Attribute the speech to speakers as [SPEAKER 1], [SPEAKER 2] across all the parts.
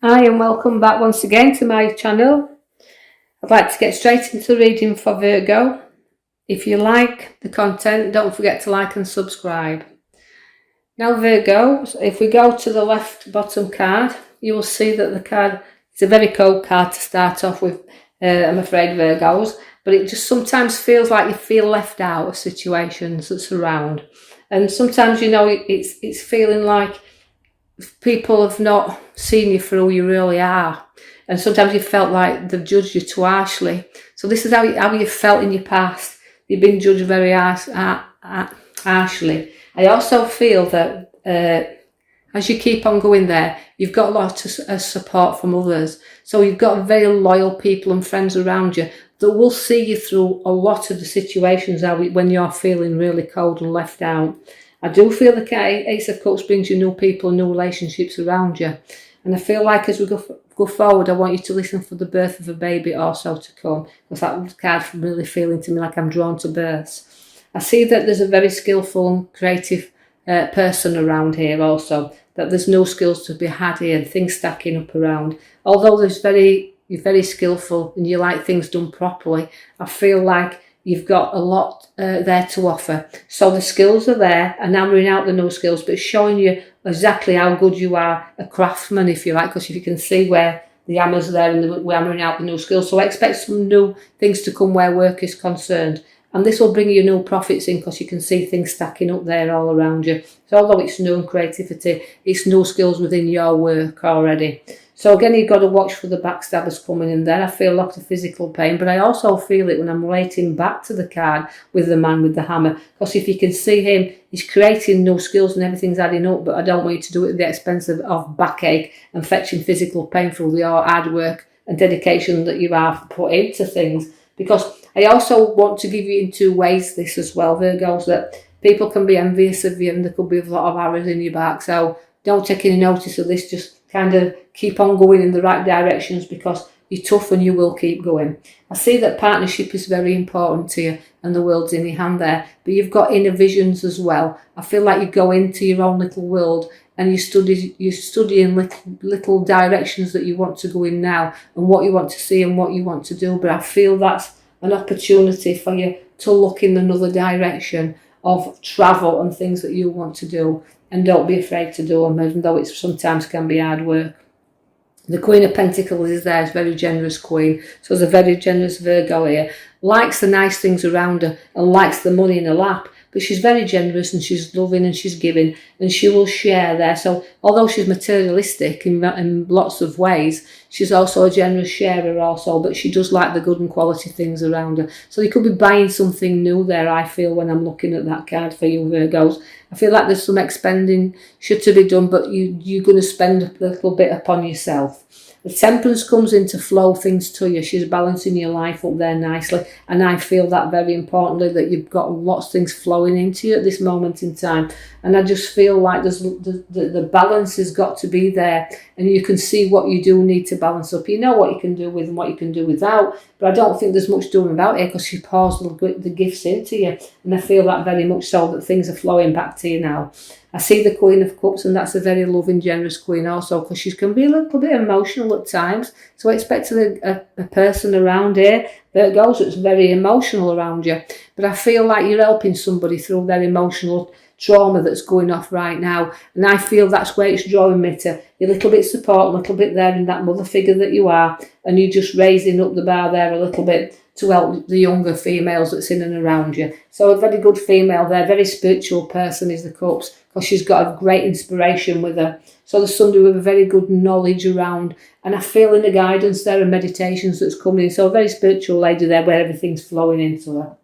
[SPEAKER 1] Hi and welcome back once again to my channel. I'd like to get straight into the reading for Virgo. If you like the content, don't forget to like and subscribe. Now Virgo, if we go to the left bottom card, you will see that the card is a very cold card to start off with, I'm afraid, Virgos, but it just sometimes feels like you feel left out of situations that surround. And sometimes, it's feeling like people have not seen you for who you really are, and sometimes you felt like they've judged you too harshly. So this is how you felt in your past. You've been judged very harshly. I also feel that as you keep on going there, you've got a lot of support from others. So you've got very loyal people and friends around you that will see you through a lot of the situations when you're feeling really cold and left out. I do feel the Ace of Cups brings you new people and new relationships around you. And I feel like as we go forward, I want you to listen for the birth of a baby also to come. Because that card's really feeling to me like I'm drawn to births. I see that there's a very skillful and creative person around here also. That there's no skills to be had here and things stacking up around. Although you're very skillful and you like things done properly, I feel like you've got a lot there to offer. So the skills are there, and hammering out the no skills, but showing you exactly how good you are a craftsman, if you like, because if you can see where the hammer's there and we're hammering out the new skills. So I expect some new things to come where work is concerned. And this will bring you new profits in because you can see things stacking up there all around you. So although it's new creativity, it's new skills within your work already. So again, you've got to watch for the backstabbers coming in there. I feel a lot of physical pain, but I also feel it when I'm relating back to the card with the man with the hammer. Because if you can see him, he's creating new skills and everything's adding up, but I don't want you to do it at the expense of backache and fetching physical pain through your hard work and dedication that you have put into things. Because I also want to give you in two ways this as well, Virgos, that people can be envious of you and there could be a lot of arrows in your back. So don't take any notice of this, just kind of keep on going in the right directions because you're tough and you will keep going. I see that partnership is very important to you and the world's in your hand there, but you've got inner visions as well. I feel like you go into your own little world and you're studying little directions that you want to go in now and what you want to see and what you want to do. But I feel that's an opportunity for you to look in another direction of travel and things that you want to do. And don't be afraid to do them, even though it sometimes can be hard work. The Queen of Pentacles is there, is a very generous queen. So there's a very generous Virgo here. Likes the nice things around her and likes the money in her lap. But she's very generous and she's loving and she's giving and she will share there. So although she's materialistic in lots of ways, she's also a generous sharer also, but she does like the good and quality things around her. So you could be buying something new there, I feel, when I'm looking at that card for you Virgos. I feel like there's some expending should to be done, but you're going to spend a little bit upon yourself. The Temperance comes in to flow things to you. She's balancing your life up there nicely. And I feel that very importantly, that you've got lots of things flowing into you at this moment in time. And I just feel like the balance has got to be there. And you can see what you do need to balance up. You know what you can do with and what you can do without. But I don't think there's much doing about it because she pours the gifts into you. And I feel that very much so that things are flowing back to you now. I see the Queen of Cups, and that's a very loving, generous queen also, because she can be a little bit emotional at times. So I expect a person around here that goes that's very emotional around you. But I feel like you're helping somebody through their emotional trauma that's going off right now. And I feel that's where it's drawing me to. A little bit support, a little bit there in that mother figure that you are. And you're just raising up the bar there a little bit to help the younger females that's in and around you. So a very good female there, very spiritual person is the Cups, because she's got a great inspiration with her. So there's somebody with a very good knowledge around, and I feel in the guidance there and meditations that's coming in. So a very spiritual lady there where everything's flowing into her.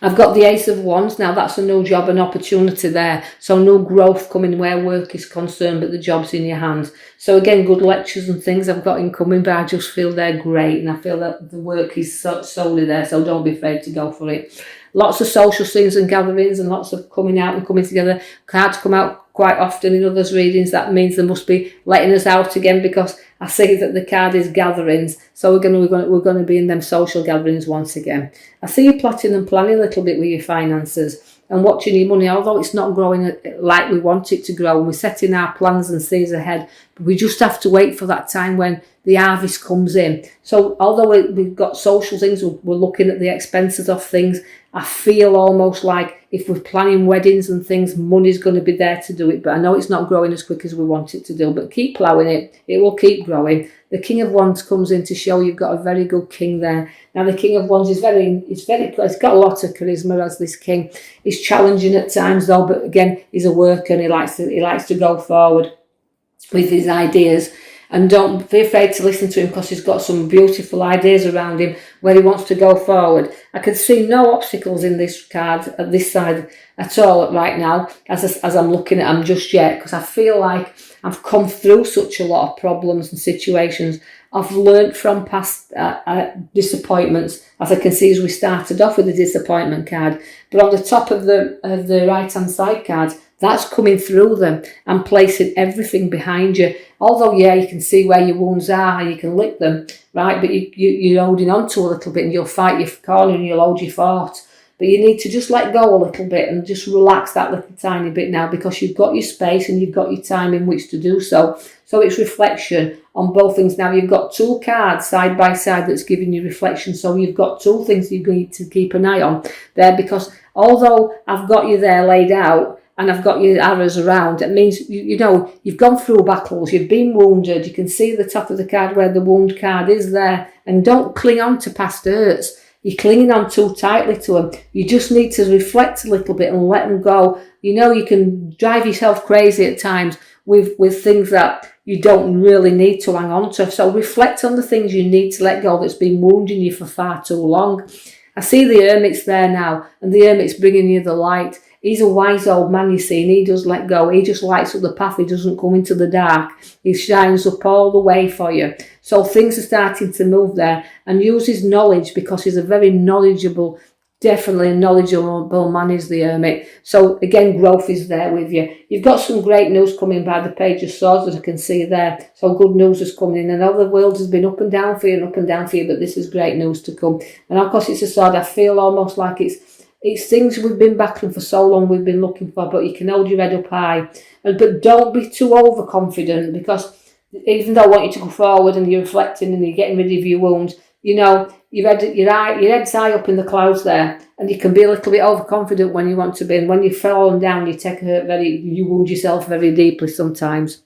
[SPEAKER 1] I've got the Ace of Wands. Now that's a new job and opportunity there. So no growth coming where work is concerned, but the job's in your hands. So again, good lectures and things I've got incoming, but I just feel they're great. And I feel that the work is solely there. So don't be afraid to go for it. Lots of social things and gatherings and lots of coming out and coming together. Cards come out quite often in others' readings. That means they must be letting us out again, because I see that the card is gatherings. So we're going to be in them social gatherings once again. I see you plotting and planning a little bit with your finances and watching your money, although it's not growing like we want it to grow, and we're setting our plans and sees ahead, We just have to wait for that time when the harvest comes in. So although we've got social things, we're looking at the expenses of things, I feel almost like if we're planning weddings and things, money's going to be there to do it. But I know it's not growing as quick as we want it to do, but keep ploughing it. It will keep growing. The King of Wands comes in to show you've got a very good king there. Now the King of Wands is it's got a lot of charisma as this king. He's challenging at times though, but again, he's a worker and he likes to go forward with his ideas. And don't be afraid to listen to him, because he's got some beautiful ideas around him where he wants to go forward. I can see no obstacles in this card at this side at all right now as I'm looking at them just yet, because I feel like I've come through such a lot of problems and situations. I've learnt from past disappointments, as I can see as we started off with the disappointment card. But on the top of the right hand side card, that's coming through them and placing everything behind you. Although, yeah, you can see where your wounds are, you can lick them, right? But you're holding on to a little bit and you'll fight your corner and you'll hold your fort. But you need to just let go a little bit and just relax that little tiny bit now, because you've got your space and you've got your time in which to do so. So it's reflection on both things. Now you've got two cards side by side that's giving you reflection. So you've got two things you need to keep an eye on there, because although I've got you there laid out, and I've got your arrows around, it means, you know, you've gone through battles, you've been wounded, you can see the top of the card where the wound card is there, and don't cling on to past hurts. You're clinging on too tightly to them. You just need to reflect a little bit and let them go. You know, you can drive yourself crazy at times with things that you don't really need to hang on to. So reflect on the things you need to let go that's been wounding you for far too long. I see the Hermit's there now, and the Hermit's bringing you the light. He's a wise old man, you see, and he does let go. He just lights up the path. He doesn't come into the dark. He shines up all the way for you. So things are starting to move there, and use his knowledge, because he's a very knowledgeable, definitely a knowledgeable man is the Hermit. So again, growth is there with you. You've got some great news coming by the Page of Swords that I can see there. So good news is coming in. I know the world has been up and down for you and up and down for you, but this is great news to come. And of course it's a sword. I feel almost like it's things we've been battling for so long, we've been looking for, but you can hold your head up high. But don't be too overconfident, because even though I want you to go forward and you're reflecting and you're getting rid of your wounds, you know, your head's high up in the clouds there, and you can be a little bit overconfident when you want to be. And when you've fallen down, you wound yourself very deeply sometimes.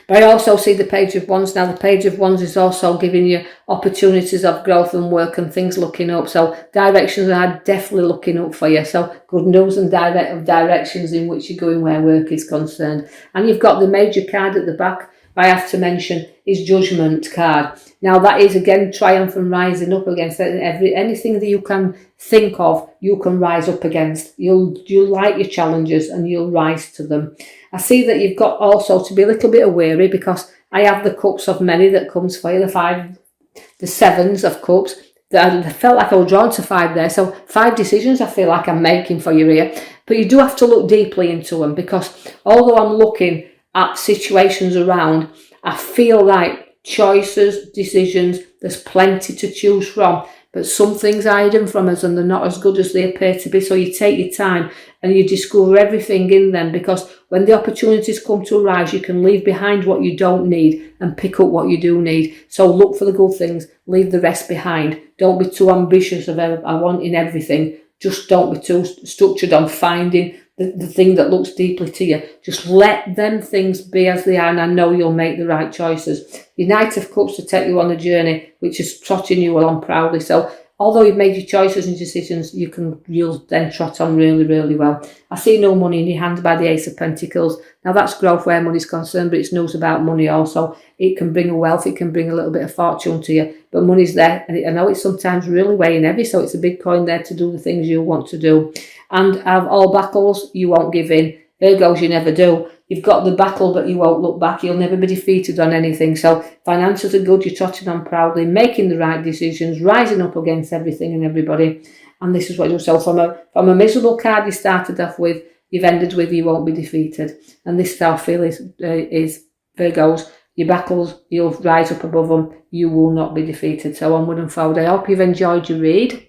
[SPEAKER 1] But I also see the Page of Wands. Now, the Page of Wands is also giving you opportunities of growth and work and things looking up. So directions are definitely looking up for you. So good news and directions in which you're going where work is concerned. And you've got the major card at the back, I have to mention, is Judgment card. Now, that is, again, triumph and rising up against anything that you can think of, you can rise up against. You'll like your challenges and you'll rise to them. I see that you've got also to be a little bit wary, because I have the Cups of Many that comes for you, the Sevens of Cups. I felt like I was drawn to 5 there. So 5 decisions I feel like I'm making for you here. But you do have to look deeply into them, because although I'm looking at situations around, I feel like choices, decisions, there's plenty to choose from. But some things are hidden from us and they're not as good as they appear to be. So you take your time and you discover everything in them, because when the opportunities come to arise, you can leave behind what you don't need and pick up what you do need. So look for the good things, leave the rest behind. Don't be too ambitious of wanting everything. Just don't be too structured on finding the thing that looks deeply to you. Just let them things be as they are, and I know you'll make the right choices. Your Knight of Cups to take you on a journey, which is trotting you along proudly. So although you've made your choices and decisions, you'll then trot on really, really well. I see no money in your hand by the Ace of Pentacles. Now that's growth where money's concerned, but it's news about money also. It can bring a wealth, it can bring a little bit of fortune to you, but money's there, and I know it's sometimes really weighing heavy, so it's a big coin there to do the things you want to do. And of all battles, you won't give in. Virgos, you never do. You've got the battle, but you won't look back. You'll never be defeated on anything. So finances are good. You're trotting on proudly, making the right decisions, rising up against everything and everybody. And this is what you do. So from a miserable card you started off with, you've ended with you won't be defeated. And this is how I feel is Virgos. Your battles, you'll rise up above them. You will not be defeated. So onward and forward. I hope you've enjoyed your read.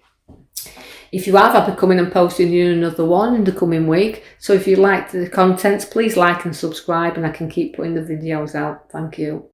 [SPEAKER 1] If you have, I'll be coming and posting you another one in the coming week. So if you like the contents, please like and subscribe, and I can keep putting the videos out. Thank you.